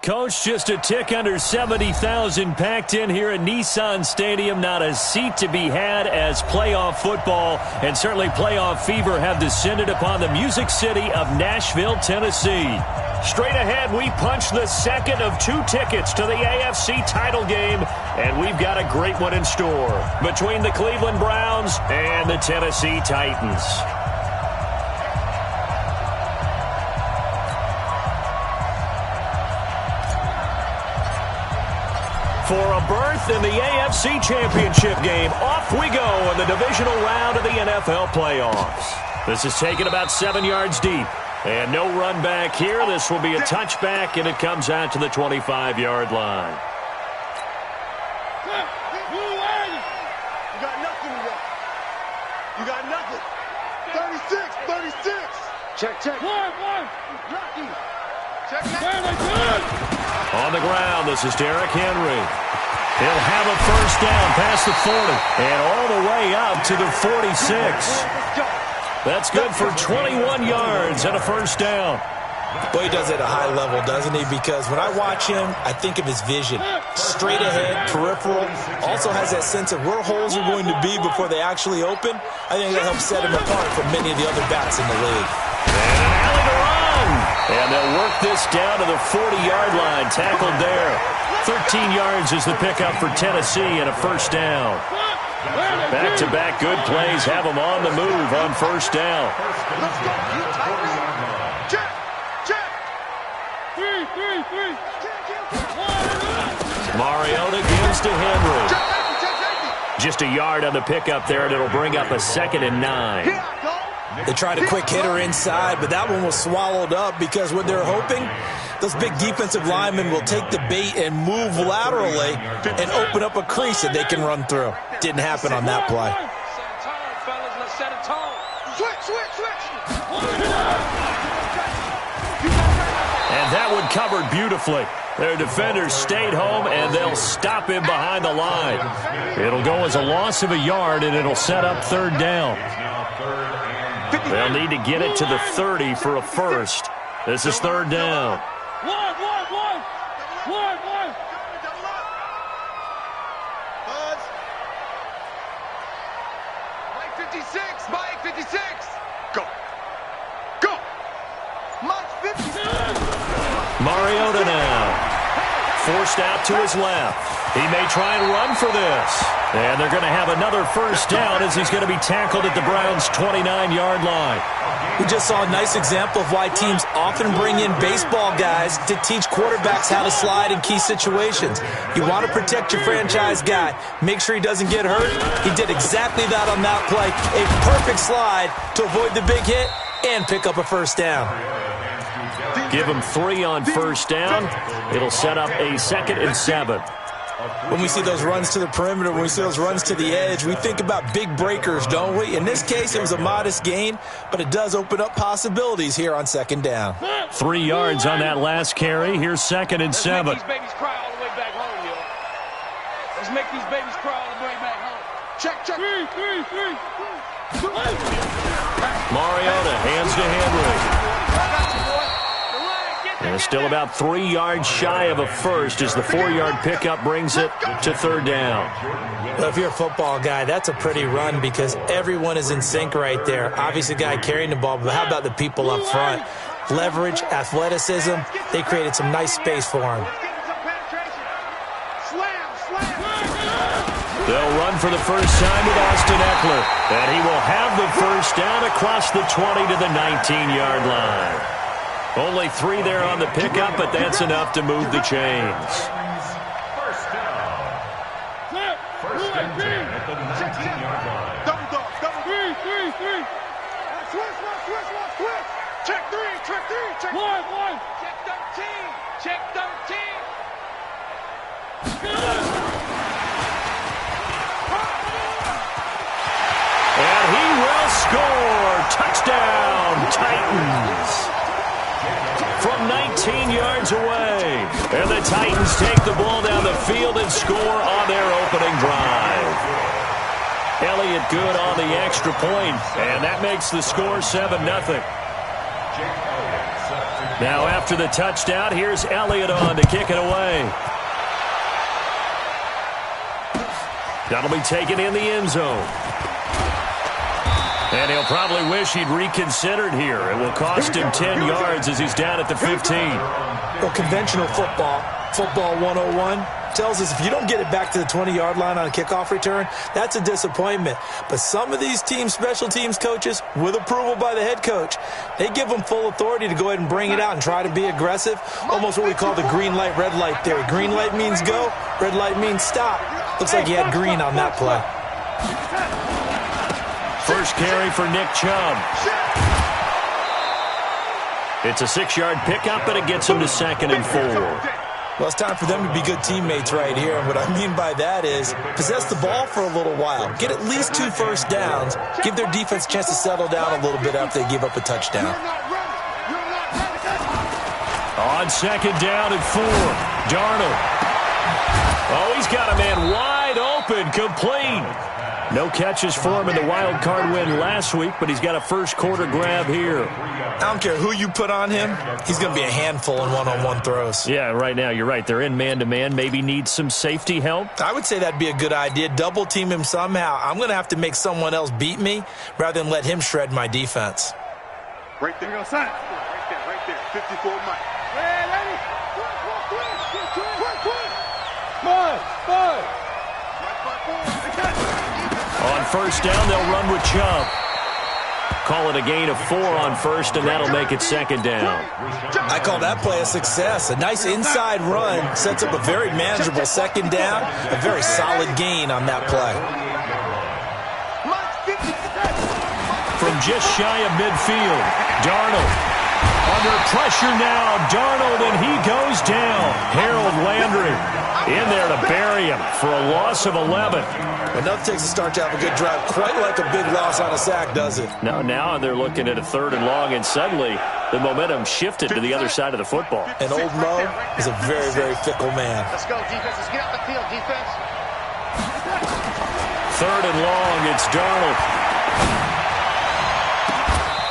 Coach, just a tick under 70,000 packed in here at Nissan Stadium. Not a seat to be had as playoff football and certainly playoff fever have descended upon the Music City of Nashville, Tennessee. Straight ahead, we punch the second of 2 tickets to the AFC title game, and we've got a great one in store between the Cleveland Browns and the Tennessee Titans. For a berth in the AFC Championship game, off we go in the divisional round of the NFL playoffs. This is taken about 7 yards deep. And no run back here. This will be a touchback, and it comes out to the 25-yard line. You got nothing to run. You got nothing. 36. Check. One. Lucky. Check. On the ground, this is Derrick Henry. He'll have a first down past the 40 and all the way up to the 46. That's good for 21 yards and a first down. Well, he does it at a high level, doesn't he? Because when I watch him, I think of his vision. Straight ahead, peripheral. Also has that sense of where holes are going to be before they actually open. I think that helps set him apart from many of the other backs in the league. And an alley to run. And they'll work this down to the 40-yard line. Tackled there. 13 yards is the pickup for Tennessee and a first down. Back-to-back good plays have them on the move on first down. Mariota gives to Henry. Just a yard on the pickup there, and it'll bring up a 2nd and 9. They tried a quick hitter inside, but that one was swallowed up because what they're hoping, those big defensive linemen will take the bait and move laterally and open up a crease that they can run through. Didn't happen on that play. And that one covered beautifully. Their defenders stayed home, and they'll stop him behind the line. It'll go as a loss of a yard, and it'll set up 3rd down. They'll need to get it to the 30 for a first. This is 3rd down. One. Mike 56. Go. Mike 56. Mariota now. Forced out to his left. He may try and run for this. And they're going to have another first down as he's going to be tackled at the Browns' 29-yard line. We just saw a nice example of why teams often bring in baseball guys to teach quarterbacks how to slide in key situations. You want to protect your franchise guy. Make sure he doesn't get hurt. He did exactly that on that play. A perfect slide to avoid the big hit and pick up a first down. Give him 3 on first down. It'll set up a 2nd and 7. When we see those runs to the perimeter, when we see those runs to the edge, we think about big breakers, don't we? In this case, it was a modest gain, but it does open up possibilities here on 2nd down. 3 yards on that last carry. Here's 2nd and 7. Let's make these babies cry all the way back home, yo. Let's make these babies cry all the way back home. Check. 3. Mariota hands to Henry. And it's still about 3 yards shy of a first as the 4-yard pickup brings it to 3rd down. Well, if you're a football guy, that's a pretty run because everyone is in sync right there. Obviously, the guy carrying the ball, but how about the people up front? Leverage, athleticism, they created some nice space for him. They'll run for the first time with Austin Eckler. And he will have the first down across the 20 to the 19-yard line. Only 3 there on the pickup, but that's enough to move the chains. First and 10 at the 19-yard line. Double. 3. Switch. Check 3. One. Check 13. And he will score. Touchdown, Titans. From 19 yards away. And the Titans take the ball down the field and score on their opening drive. Elliott good on the extra point, and that makes the score 7-0. Now after the touchdown, here's Elliott on to kick it away. That'll be taken in the end zone. And he'll probably wish he'd reconsidered here. It will cost him 10 yards as he's down at the 15. Well, conventional football 101, tells us if you don't get it back to the 20-yard line on a kickoff return, that's a disappointment. But some of these teams, special teams coaches, with approval by the head coach, they give them full authority to go ahead and bring it out and try to be aggressive, almost what we call the green light, red light theory. Green light means go, red light means stop. Looks like he had green on that play. First carry for Nick Chubb. It's a 6-yard pickup, and it gets him to 2nd and 4. Well, it's time for them to be good teammates right here. And what I mean by that is possess the ball for a little while. Get at least 2 first downs. Give their defense a chance to settle down a little bit after they give up a touchdown. On 2nd down and 4, Darnold. Oh, he's got a man wide open, complete. No catches for him in the wild card win last week, but he's got a first quarter grab here. I don't care who you put on him. He's going to be a handful in one-on-one throws. Yeah, right now you're right. They're in man-to-man. Maybe need some safety help. I would say that'd be a good idea. Double team him somehow. I'm going to have to make someone else beat me rather than let him shred my defense. Right there. Right there. 54 Mike. Hey, ready? Five. On first down, they'll run with Chubb. Call it a gain of 4 on first, and that'll make it 2nd down. I call that play a success. A nice inside run sets up a very manageable 2nd down. A very solid gain on that play. From just shy of midfield, Darnold. Under pressure now, Darnold, and he goes down. Harold Landry in there to bury him for a loss of 11. But nothing takes a start to have a good drive quite like a big loss on a sack, does it? Now they're looking at a 3rd and long, and suddenly the momentum shifted to the other side of the football. And old Mo is a very, very fickle man. Let's go, defense. Let's get out the field, defense. 3rd and long, it's Darnold.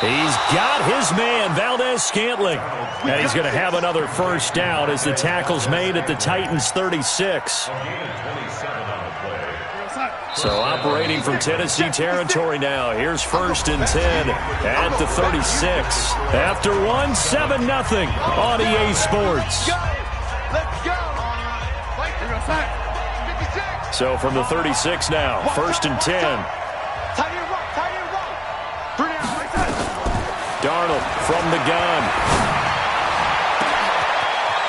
He's got his man, Valdez-Scantling. And he's going to have another first down as the tackle's made at the Titans' 36. So operating from Tennessee territory now. Here's 1st and 10 at the 36. After one, 7-0 on EA Sports. So from the 36 now, 1st and 10. Darnold from the gun.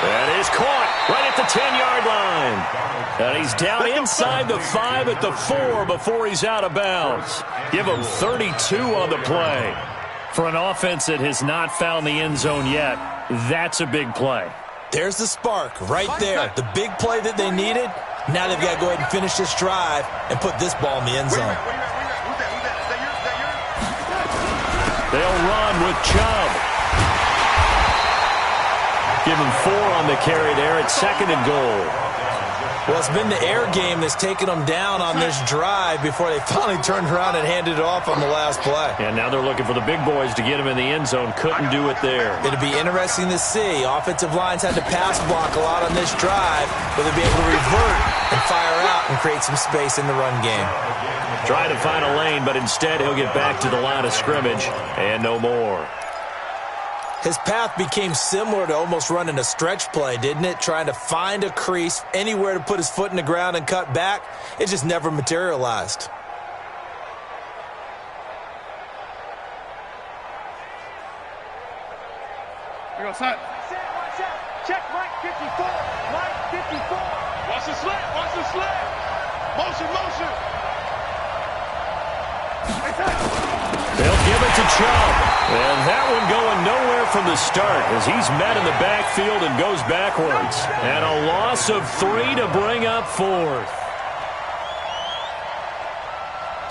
That is caught right at the 10-yard line. And he's down inside the 5 at the 4 before he's out of bounds. Give him 32 on the play. For an offense that has not found the end zone yet, that's a big play. There's the spark right there. The big play that they needed. Now they've got to go ahead and finish this drive and put this ball in the end zone. They'll run with Chubb. Give him 4 on the carry there at 2nd and goal. Well, it's been the air game that's taken them down on this drive before they finally turned around and handed it off on the last play. And now they're looking for the big boys to get him in the end zone. Couldn't do it there. It'll be interesting to see. Offensive lines had to pass block a lot on this drive, but they'll be able to revert and fire out and create some space in the run game. Trying to find a lane, but instead he'll get back to the line of scrimmage and no more. His path became similar to almost running a stretch play, didn't it? Trying to find a crease, anywhere to put his foot in the ground and cut back. It just never materialized. Here goes Hunt. Check Mike 54. Mike 54. Watch the slant. Motion. They'll give it to Chubb. And that one going nowhere from the start as he's met in the backfield and goes backwards. And a loss of 3 to bring up 4th.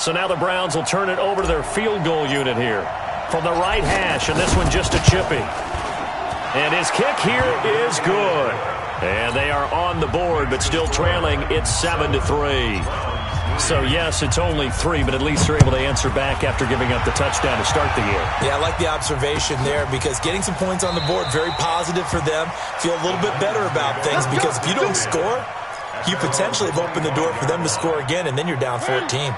So now the Browns will turn it over to their field goal unit here. From the right hash, and this one just a chippy. And his kick here is good. And they are on the board, but still trailing. It's 7-3. So, yes, it's only 3, but at least they're able to answer back after giving up the touchdown to start the year. Yeah, I like the observation there because getting some points on the board, very positive for them. Feel a little bit better about things because if you don't score, you potentially have opened the door for them to score again, and then you're down 14.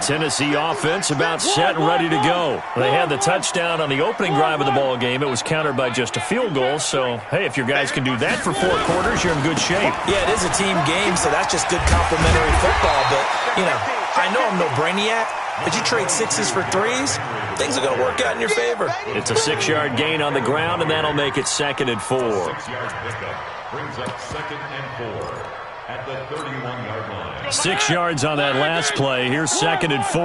Tennessee offense about set and ready to go. They had the touchdown on the opening drive of the ball game. It was countered by just a field goal. So, hey, if your guys can do that for 4 quarters, you're in good shape. Yeah, it is a team game, so that's just good complimentary football. But, you know, I know I'm no brainiac, but you trade 6s for 3s, things are going to work out in your favor. It's a 6-yard gain on the ground, and that'll make it 2nd and 4. Brings up 2nd and 4 at the 31-yard line. 6 yards on that last play. Here's 2nd and 4.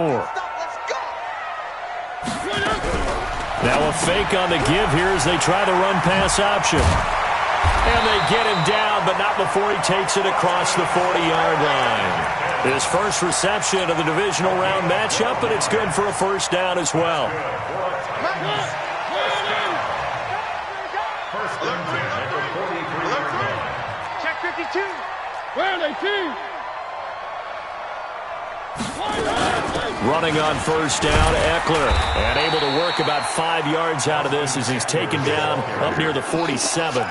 Now a fake on the give here as they try the run-pass option. And they get him down, but not before he takes it across the 40-yard line. His first reception of the divisional round matchup, but it's good for a first down as well. Check 52. Where are they, team? Running on first down, Eckler. And able to work about 5 yards out of this as he's taken down up near the 47.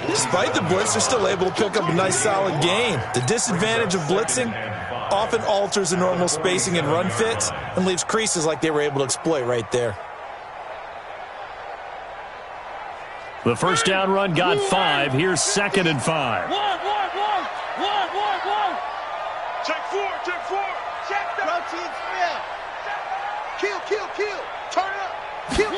Despite the blitz, they're still able to pick up a nice solid gain. The disadvantage of blitzing often alters the normal spacing and run fits and leaves creases like they were able to exploit right there. The first down run got 5. Here's 2nd and 5. Check 4, check 4. Check the protein spell. Kill. Turn it up. Kill.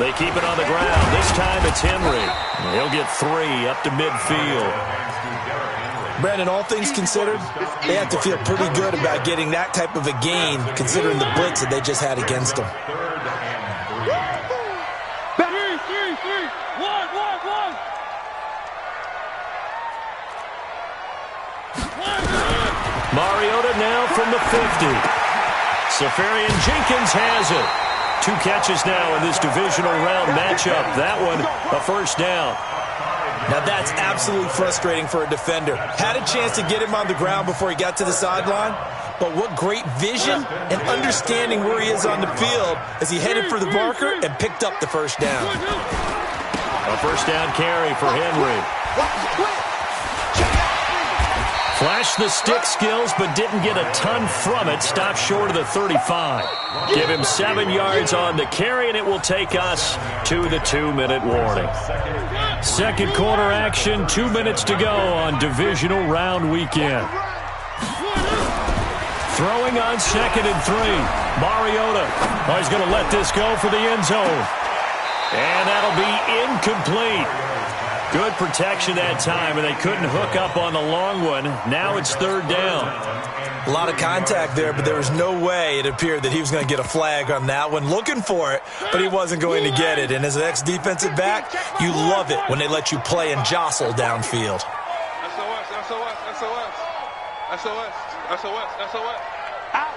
They keep it on the ground. This time it's Henry. He'll get 3 up to midfield. Brandon, all things considered, they have to feel pretty good about getting that type of a gain considering the blitz that they just had against them. 3. 1. Mariota now from the 50. Safarian Jenkins has it. 2 catches now in this divisional round matchup. That one, a first down. Now that's absolutely frustrating for a defender. Had a chance to get him on the ground before he got to the sideline, but what great vision and understanding where he is on the field as he headed for the marker and picked up the first down. A first down carry for Henry. Flashed the stick skills, but didn't get a ton from it. Stopped short of the 35. Give him 7 yards on the carry, and it will take us to the 2-minute warning. Second quarter action, 2 minutes to go on divisional round weekend. Throwing on 2nd and 3. Mariota. Oh, he's going to let this go for the end zone. And that'll be incomplete. Good protection that time, and they couldn't hook up on the long one. Now it's 3rd down. A lot of contact there, but there was no way it appeared that he was going to get a flag on that one. Looking for it, but he wasn't going to get it. And as an ex-defensive back, you love it when they let you play and jostle downfield. SOS. Out.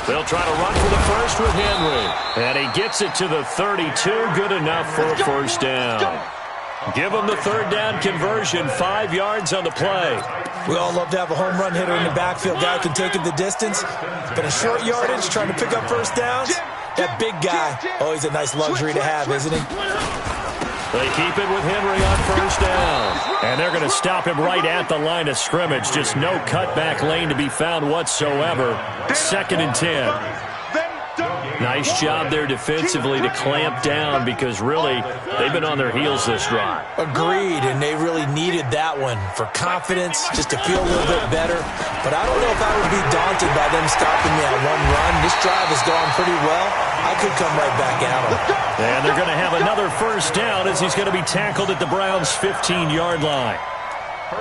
They'll try to run for the first with Henry. And he gets it to the 32. Good enough for a first down. Give him the 3rd down conversion. 5 yards on the play. We all love to have a home run hitter in the backfield. Guy who can take it the distance. But in short yardage, trying to pick up first downs, that big guy, always a nice luxury to have, isn't he? They keep it with Henry on first down. And they're going to stop him right at the line of scrimmage. Just no cutback lane to be found whatsoever. 2nd and 10. Nice job there defensively to clamp down because really they've been on their heels this drive. Agreed, and they really needed that one for confidence, just to feel a little bit better. But I don't know if I would be daunted by them stopping that one run. This drive has gone pretty well. I could come right back at them. And they're going to have another first down as he's going to be tackled at the Browns' 15-yard line.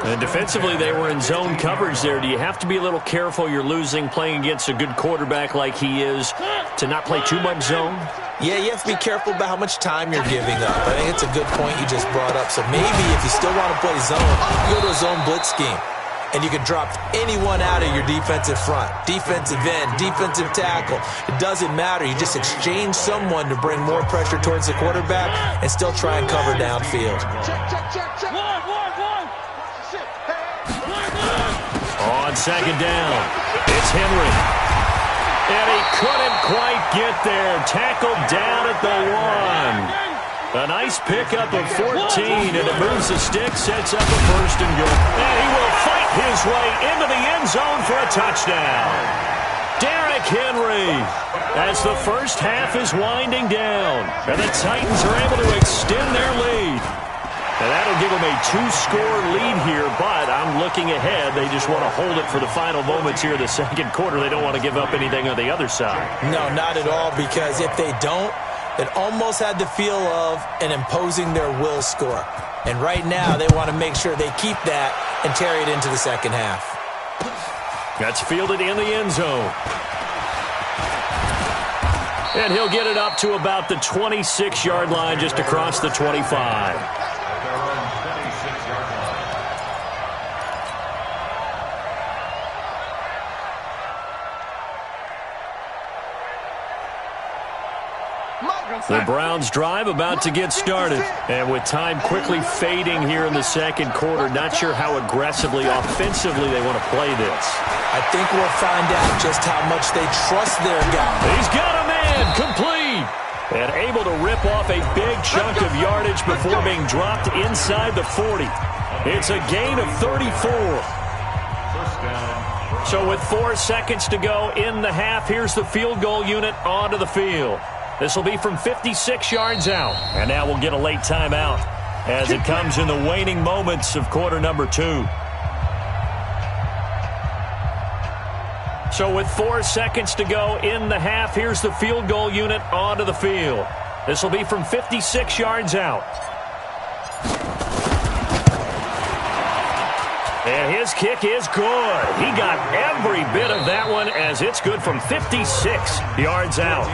And defensively, they were in zone coverage there. Do you have to be a little careful you're losing playing against a good quarterback like he is to not play too much zone? Yeah, you have to be careful about how much time you're giving up. I think it's a good point you just brought up. So maybe if you still want to play zone, you go to a zone blitz scheme. And you can drop anyone out of your defensive front. Defensive end, defensive tackle. It doesn't matter. You just exchange someone to bring more pressure towards the quarterback and still try and cover downfield. Check. 1. On second down, it's Henry. And he couldn't quite get there. Tackled down at the 1. A nice pickup of 14, and it moves the stick, sets up a first and goal. And he will fight his way into the end zone for a touchdown. Derrick Henry, as the first half is winding down, and the Titans are able to extend their lead. And that'll give them a 2-score lead here, but I'm looking ahead. They just want to hold it for the final moments here in the second quarter. They don't want to give up anything on the other side. No, not at all, because if they don't, it almost had the feel of an imposing their will score. And right now, they want to make sure they keep that and carry it into the second half. That's fielded in the end zone. And he'll get it up to about the 26-yard line, just across the 25. The Browns drive about to get started. And with time quickly fading here in the second quarter, not sure how aggressively, offensively they want to play this. I think we'll find out just how much they trust their guy. He's got a man, complete. And able to rip off a big chunk of yardage before being dropped inside the 40. It's a gain of 34. So with 4 seconds to go in the half, here's the field goal unit onto the field. This will be from 56 yards out. And now we'll get a late timeout as it comes in the waning moments of quarter number 2. So with 4 seconds to go in the half, here's the field goal unit onto the field. This will be from 56 yards out. And his kick is good. He got every bit of that one, as it's good from 56 yards out.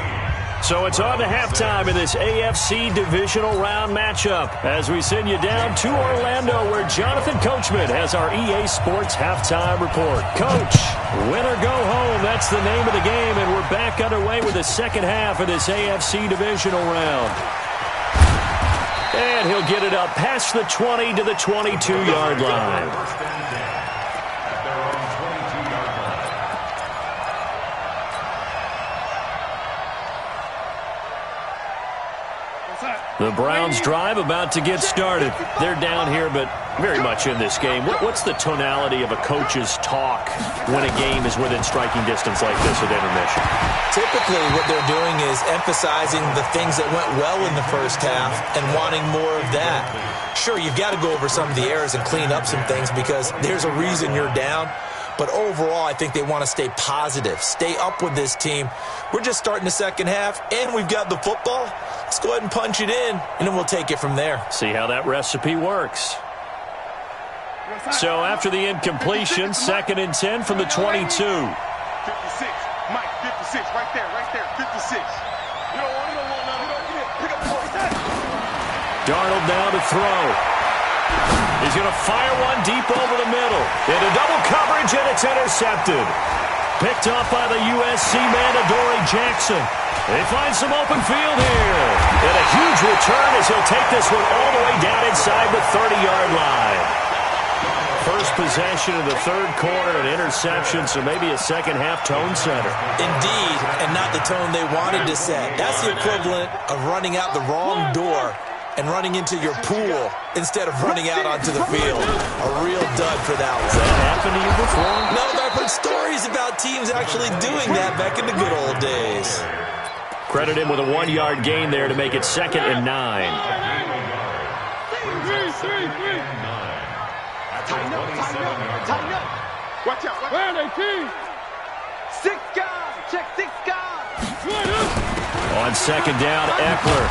So it's on to halftime in this AFC divisional round matchup as we send you down to Orlando, where Jonathan Coachman has our EA Sports halftime report. Coach, win or go home, that's the name of the game, and we're back underway with the second half of this AFC divisional round. And he'll get it up past the 20 to the 22-yard line. The Browns drive about to get started. They're down here, but very much in this game. What's the tonality of a coach's talk when a game is within striking distance like this at intermission? Typically, what they're doing is emphasizing the things that went well in the first half and wanting more of that. Sure, you've got to go over some of the errors and clean up some things because there's a reason you're down. But overall, I think they want to stay positive, stay up with this team. We're just starting the second half, and we've got the football. Let's go ahead and punch it in, and then we'll take it from there. See how that recipe works. So after the incompletion, 2nd and 10 from the 22. 56, Mike, 56, right there, 56. You don't want none of it. Pick up the ball. Darnold now to throw. He's going to fire one deep over the middle. Into double coverage, and it's intercepted. Picked off by the USC man, Adoree Jackson. They find some open field here. And a huge return as he'll take this one all the way down inside the 30-yard line. First possession of the third quarter, an interception, so maybe a second-half tone setter. Indeed, and not the tone they wanted to set. That's the equivalent of running out the wrong door and running into your pool instead of running out onto the field. A real dud for that one. Has that happened to you before? No, but I've heard stories about teams actually doing that back in the good old days. Credit him with a 1-yard gain there to make it 2nd and 9. Tighten up. Watch out. Where are they, team? 6 guys. Check 6 guys. On 2nd down, Eckler.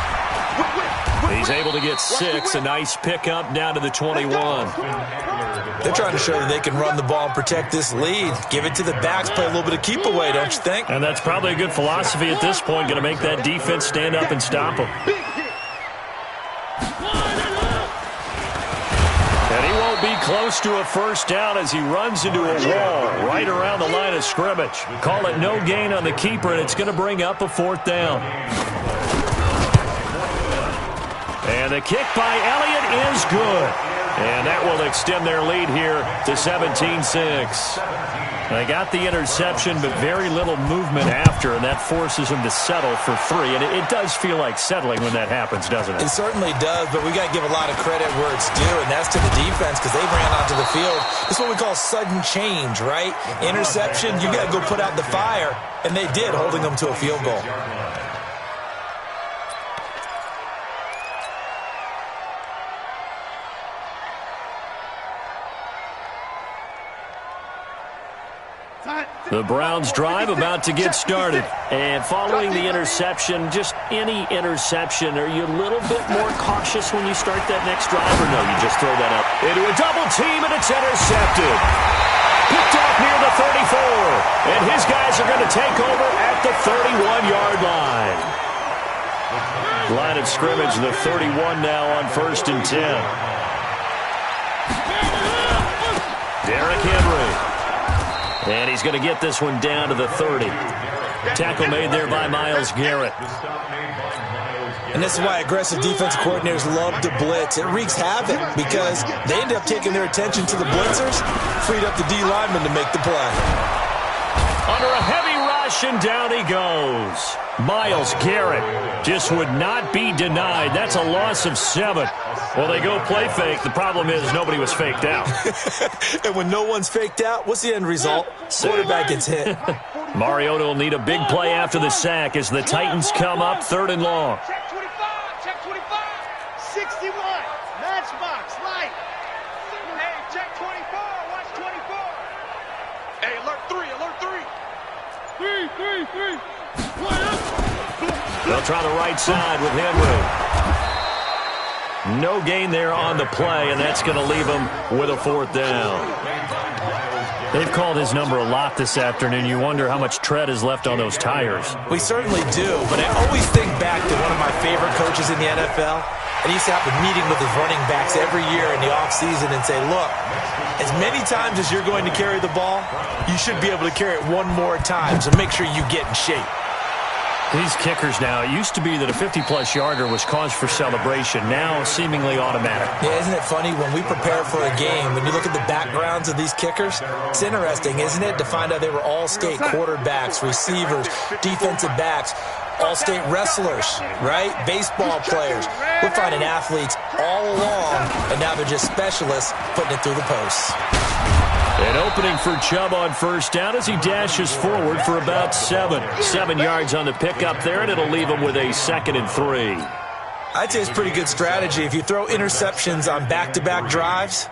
He's able to get 6. A nice pickup down to the 21. They're trying to show that they can run the ball and protect this lead. Give it to the backs, play a little bit of keep away, don't you think? And that's probably a good philosophy at this point, going to make that defense stand up and stop them. And he won't be close to a first down as he runs into a wall right around the line of scrimmage. Call it no gain on the keeper, and it's going to bring up a 4th down. And And the kick by Elliott is good. And that will extend their lead here to 17-6. They got the interception, but very little movement after, and that forces them to settle for 3. And it does feel like settling when that happens, doesn't it? It certainly does, but we got to give a lot of credit where it's due, and that's to the defense because they ran onto the field. This is what we call sudden change, right? Interception, you got to go put out the fire, and they did, holding them to a field goal. The Browns drive about to get started. And following the interception, just any interception, are you a little bit more cautious when you start that next drive, or no, you just throw that up into a double team and it's intercepted? Picked off near the 34. And his guys are going to take over at the 31-yard line. Line of scrimmage, the 31 now on 1st and 10. Derrick Henry. And he's going to get this one down to the 30. Tackle made there by Myles Garrett. And this is why aggressive defensive coordinators love to blitz. It wreaks havoc because they end up taking their attention to the blitzers, freed up the D lineman to make the play. Under a heavy rush, and down he goes. Myles Garrett just would not be denied. That's a loss of 7. Well, they go play fake. The problem is nobody was faked out. And when no one's faked out, what's the end result? Quarterback gets hit. Mariota will need a big play after the sack as the Titans come up 3rd and long. Check 25, check 25. 61, matchbox, light. Hey, check 24, watch 24. Hey, alert 3, alert 3. 3. They'll try the right side with Henry. No gain there on the play, and that's going to leave him with a 4th down. They've called his number a lot this afternoon. You wonder how much tread is left on those tires. We certainly do, but I always think back to one of my favorite coaches in the NFL. And he used to have a meeting with his running backs every year in the offseason and say, look, as many times as you're going to carry the ball, you should be able to carry it one more time, so make sure you get in shape. These kickers now, it used to be that a 50-plus yarder was cause for celebration. Now, seemingly automatic. Yeah, isn't it funny? When we prepare for a game, when you look at the backgrounds of these kickers, it's interesting, isn't it, to find out they were all-state quarterbacks, receivers, defensive backs, all-state wrestlers, right? Baseball players. We're finding athletes all along, and now they're just specialists putting it through the posts. An opening for Chubb on 1st down as he dashes forward for about 7. 7 yards on the pickup there, and it'll leave him with a 2nd and 3. I'd say it's pretty good strategy. If you throw interceptions on back-to-back drives,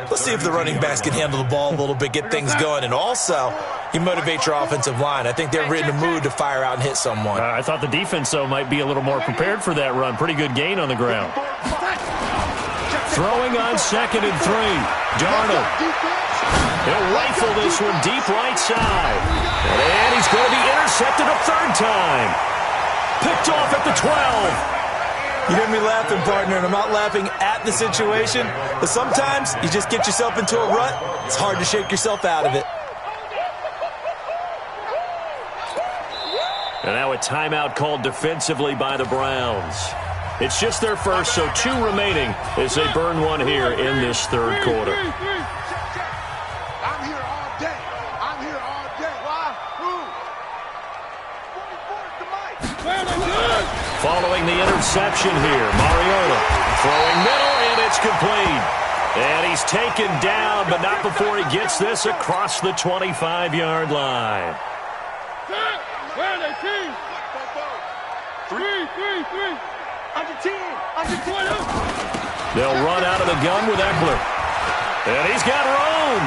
let's see if the running backs can handle the ball a little bit, get things going. And also, you motivate your offensive line. I think they're in the mood to fire out and hit someone. I thought the defense, though, might be a little more prepared for that run. Pretty good gain on the ground. Throwing on 2nd and 3. Darnold. He'll rifle this one deep right side. And he's going to be intercepted a 3rd time. Picked off at the 12. You hear me laughing, partner, and I'm not laughing at the situation, but sometimes you just get yourself into a rut. It's hard to shake yourself out of it. And now a timeout called defensively by the Browns. It's just their first, so 2 remaining as they burn one here in this 3rd quarter. I'm here all day. I'm here all day. Why? Who? 44's the mic. Following the interception here, Mariota throwing middle, and it's complete. And he's taken down, but not before he gets this across the 25-yard line. Where are they, team? 3. Under 10. Under 20. They'll run out of the gun with Eckler. And he's got room.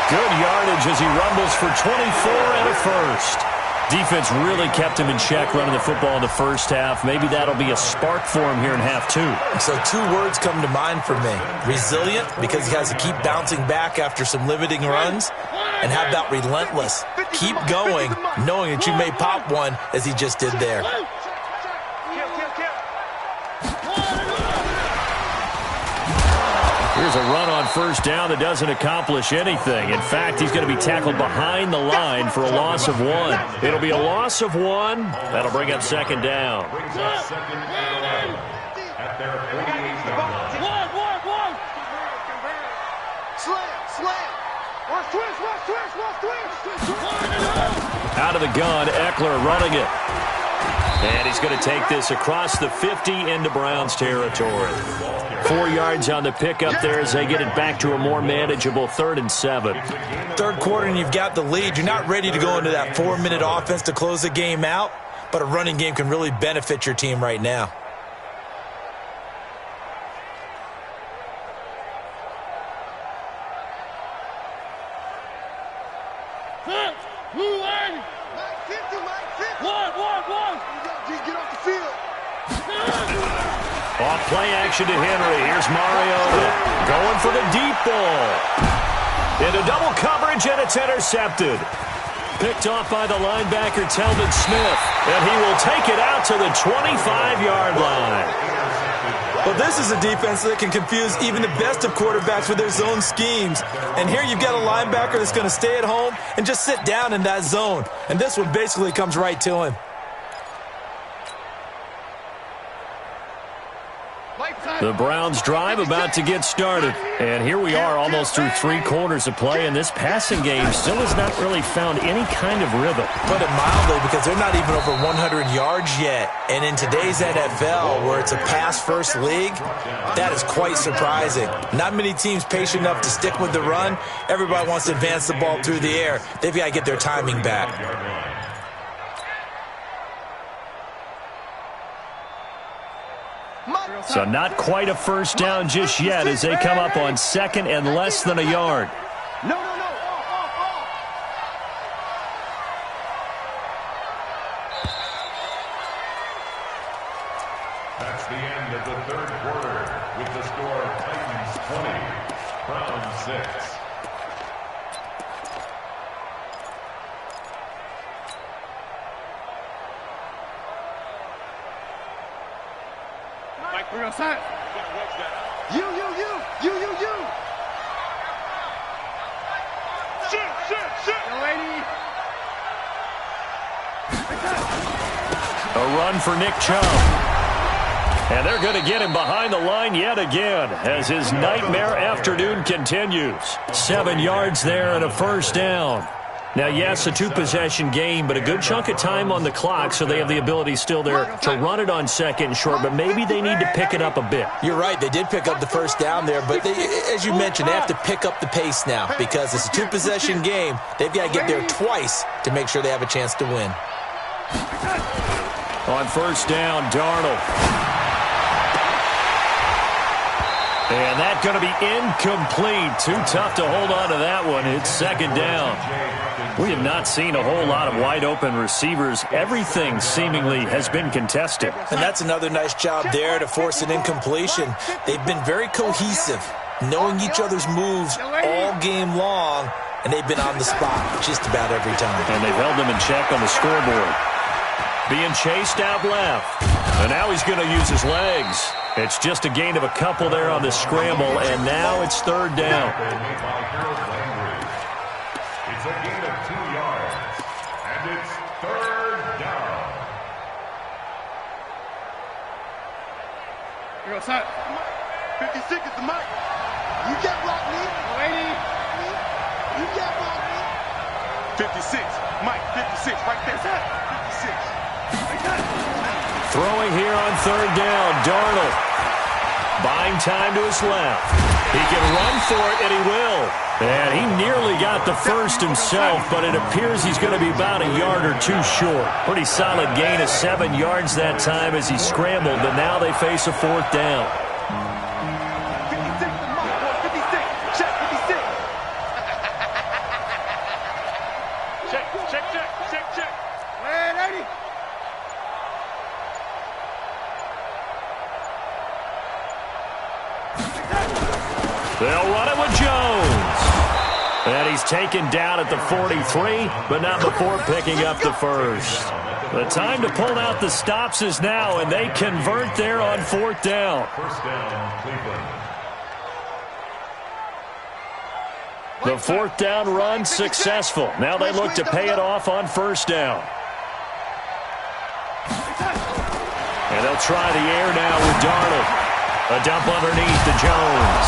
Good yardage as he rumbles for 24 and a 1st. Defense really kept him in check running the football in the 1st half. Maybe that'll be a spark for him here in half 2. So 2 words come to mind for me. Resilient, because he has to keep bouncing back after some limiting runs. And how about relentless? Keep going, knowing that you may pop one as he just did there. Here's a run on 1st down that doesn't accomplish anything. In fact, he's going to be tackled behind the line for a loss of 1. It'll be a loss of 1. That'll bring up 2nd down. at their 48-yard line. One. Slam. Watch twist. Out of the gun, Eckler running it. And he's going to take this across the 50 into Browns territory. 4 yards on the pickup there as they get it back to a more manageable 3rd and 7. Third quarter and you've got the lead. You're not ready to go into that 4-minute offense to close the game out, but a running game can really benefit your team right now. Off play action to Henry. Here's Mariota going for the deep ball. Into double coverage, and it's intercepted. Picked off by the linebacker, Telvin Smith. And he will take it out to the 25-yard line. Well, this is a defense that can confuse even the best of quarterbacks with their zone schemes. And here you've got a linebacker that's going to stay at home and just sit down in that zone. And this one basically comes right to him. The Browns drive about to get started. And here we are almost through 3 quarters of play, and this passing game still has not really found any kind of rhythm. Put it mildly, because they're not even over 100 yards yet. And in today's NFL, where it's a pass-first league, that is quite surprising. Not many teams patient enough to stick with the run. Everybody wants to advance the ball through the air. They've got to get their timing back. So not quite a first down just yet as they come up on 2nd and less than a yard. No. That's the end of the 3rd quarter with the score Titans 20, Browns 6. We're outside. You. Shit. Lady. A run for Nick Chubb. And they're going to get him behind the line yet again as his nightmare afternoon continues. 7 yards there and a first down. Now, yes, a 2-possession game, but a good chunk of time on the clock, so they have the ability still there to run it on 2nd and short, but maybe they need to pick it up a bit. You're right. They did pick up the first down there, but as you mentioned, they have to pick up the pace now because it's a 2-possession game. They've got to get there twice to make sure they have a chance to win. On first down, Darnold. And that's going to be incomplete. Too tough to hold on to that one. It's 2nd down. We have not seen a whole lot of wide-open receivers. Everything seemingly has been contested. And that's another nice job there to force an incompletion. They've been very cohesive, knowing each other's moves all game long, and they've been on the spot just about every time. And they've held them in check on the scoreboard. Being chased out left. And now he's going to use his legs. It's just a gain of a couple there on the scramble, and now it's 3rd down. It's a gain of 2 yards, and it's 3rd down. You're outside. 56 is the mic. You can't block me. Lady. You can't block me. 56. Mike, 56. Right there. 56. Throwing here on 3rd down, Darnold. Buying time to his left. He can run for it, and he will. And he nearly got the first himself, but it appears he's going to be about a yard or 2 short. Pretty solid gain of 7 yards that time as he scrambled, but now they face a 4th down. 56 the mic, boy. 56. Check 56. Check. Man, 80. They'll run it with Jones. And he's taken down at the 43, but not before picking up the first. The time to pull out the stops is now, and they convert there on 4th down. First down, Cleveland. The 4th down run successful. Now they look to pay it off on 1st down. And they'll try the air now with Darnold. A dump underneath to Jones.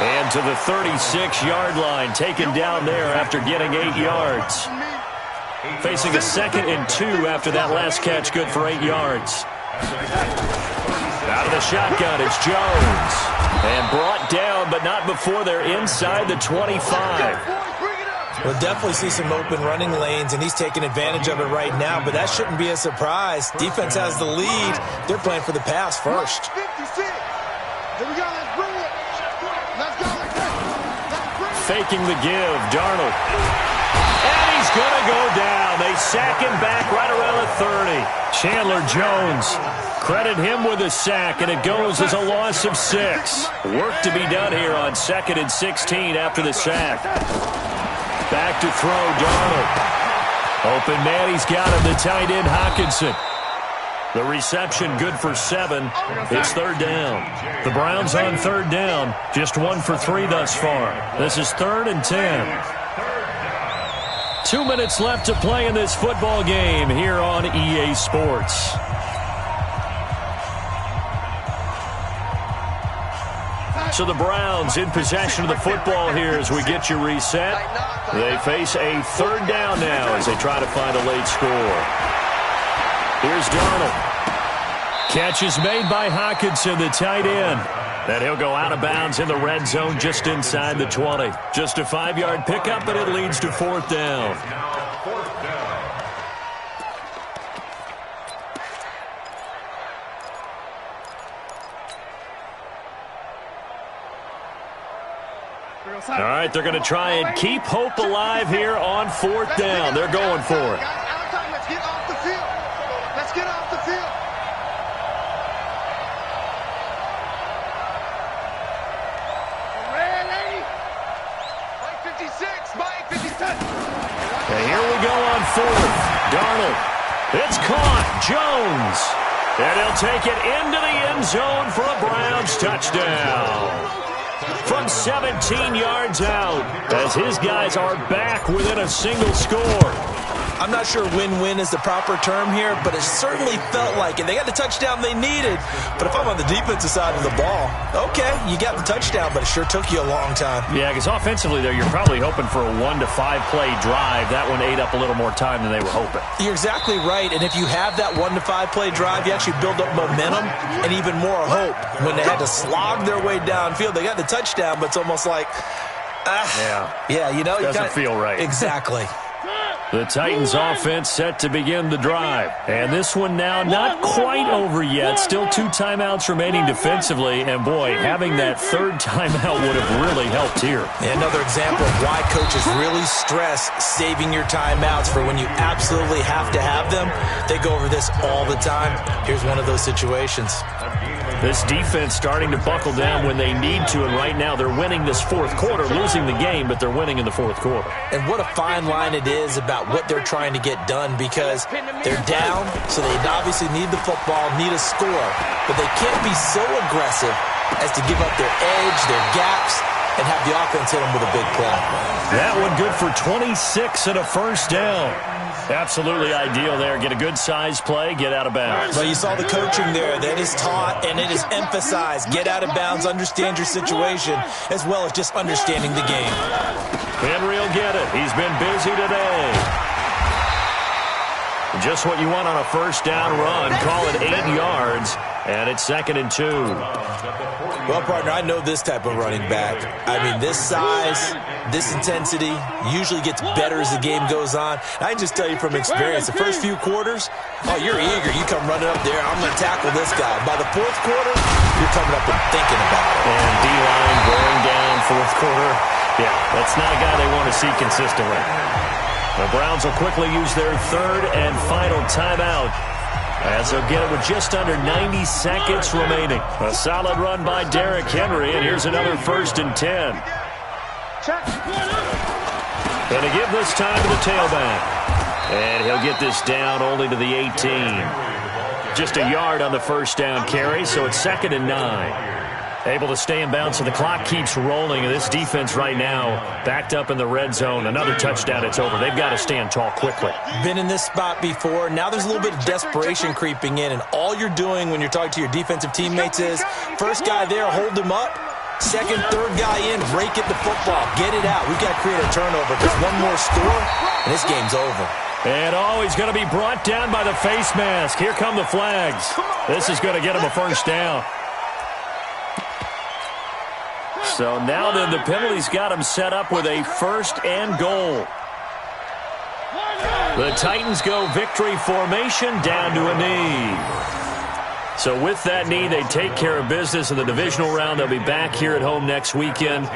And to the 36-yard line, taken down there after getting 8 yards. Facing a 2nd and 2 after that last catch, good for 8 yards. Out of the shotgun, it's Jones. And brought down, but not before they're inside the 25. We'll definitely see some open running lanes, and he's taking advantage of it right now, but that shouldn't be a surprise. Defense has the lead. They're playing for the pass first. 56. Here we go. Let's bring it. Let's go. Faking the give, Darnold. And he's going to go down. They sack him back right around the 30. Chandler Jones, credit him with a sack, and it goes as a loss of 6. Work to be done here on 2nd and 16 after the sack. Back to throw, Darnold. Open man, he's got him, the tight end, Hockenson. The reception good for 7. It's 3rd down. The Browns on 3rd down, just 1 for 3 thus far. This is 3rd and 10. 2 minutes left to play in this football game here on EA Sports. So the Browns in possession of the football here as we get you reset. They face a 3rd down now as they try to find a late score. Here's Darnold. Catch is made by Hockenson, the tight end. And he'll go out of bounds in the red zone just inside the 20. Just a 5-yard pickup, and it leads to 4th down. All right, they're going to try and keep hope alive here on 4th down. They're going for it. Let's get off the field. Let's get off the field. Mike 56, Mike 57. And here we go on 4th. Darnold. It's caught. Jones. And he'll take it into the end zone for a Browns touchdown. From 17 yards out, as his guys are back within a single score. I'm not sure win-win is the proper term here, but it certainly felt like it. They got the touchdown they needed, but if I'm on the defensive side of the ball, okay, you got the touchdown, but it sure took you a long time. Yeah, because offensively, though, you're probably hoping for a 1 to 5 play drive. That one ate up a little more time than they were hoping. You're exactly right, and if you have that 1 to 5 play drive, you actually build up momentum and even more hope. When they had to slog their way downfield, they got the touchdown, but it's almost like, yeah, you know, doesn't feel right. Exactly. The Titans offense set to begin the drive. And this one now not quite over yet. Still 2 timeouts remaining defensively. And, boy, having that 3rd timeout would have really helped here. Another example of why coaches really stress saving your timeouts for when you absolutely have to have them. They go over this all the time. Here's one of those situations. This defense starting to buckle down when they need to, and right now they're winning this 4th quarter, losing the game, but they're winning in the 4th quarter. And what a fine line it is about what they're trying to get done, because they're down, so they obviously need the football, need a score, but they can't be so aggressive as to give up their edge, their gaps, and have the offense hit them with a big play. That one good for 26 and a 1st down. Absolutely ideal there. Get a good size play, get out of bounds. Well, you saw the coaching there. That is taught and it is emphasized. Get out of bounds, understand your situation, as well as just understanding the game. Henry will get it. He's been busy today. Just what you want on a 1st down run. Call it 8 yards, and it's 2nd and 2. Well, partner, I know this type of running back. I mean, this size, this intensity usually gets better as the game goes on. I can just tell you from experience, the first few quarters, oh, you're eager. You come running up there, I'm going to tackle this guy. By the 4th quarter, you're coming up and thinking about it. And D-line going down 4th quarter. Yeah, that's not a guy they want to see consistently. The Browns will quickly use their 3rd and final timeout, as they'll get it with just under 90 seconds remaining. A solid run by Derrick Henry, and here's another 1st and 10. And to give this time to the tailback. And he'll get this down only to the 18. Just a yard on the 1st down carry, so it's 2nd and 9. Able to stay in bounds, so the clock keeps rolling. And this defense right now backed up in the red zone. Another touchdown, it's over. They've got to stand tall quickly. Been in this spot before. Now there's a little bit of desperation creeping in, and all you're doing when you're talking to your defensive teammates is, first guy there, hold him up. Second, third guy in, rake at the football. Get it out. We've got to create a turnover because one more score, and this game's over. And he's going to be brought down by the face mask. Here come the flags. This is going to get him a first down. So now then the penalty's got him set up with a 1st and goal. The Titans go victory formation down to a knee. So with that knee, they take care of business in the divisional round. They'll be back here at home next weekend.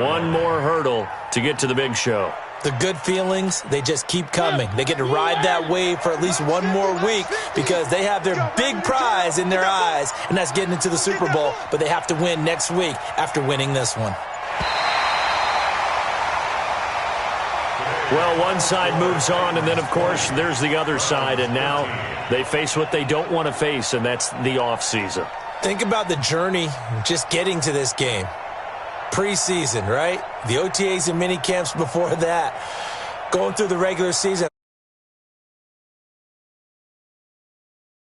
One more hurdle to get to the big show. The good feelings, they just keep coming. They get to ride that wave for at least one more week because they have their big prize in their eyes, and that's getting into the Super Bowl. But they have to win next week after winning this one. Well, one side moves on, and then, of course, there's the other side, and now they face what they don't want to face, and that's the offseason. Think about the journey just getting to this game. Preseason, right? The OTAs and mini camps before that. Going through the regular season.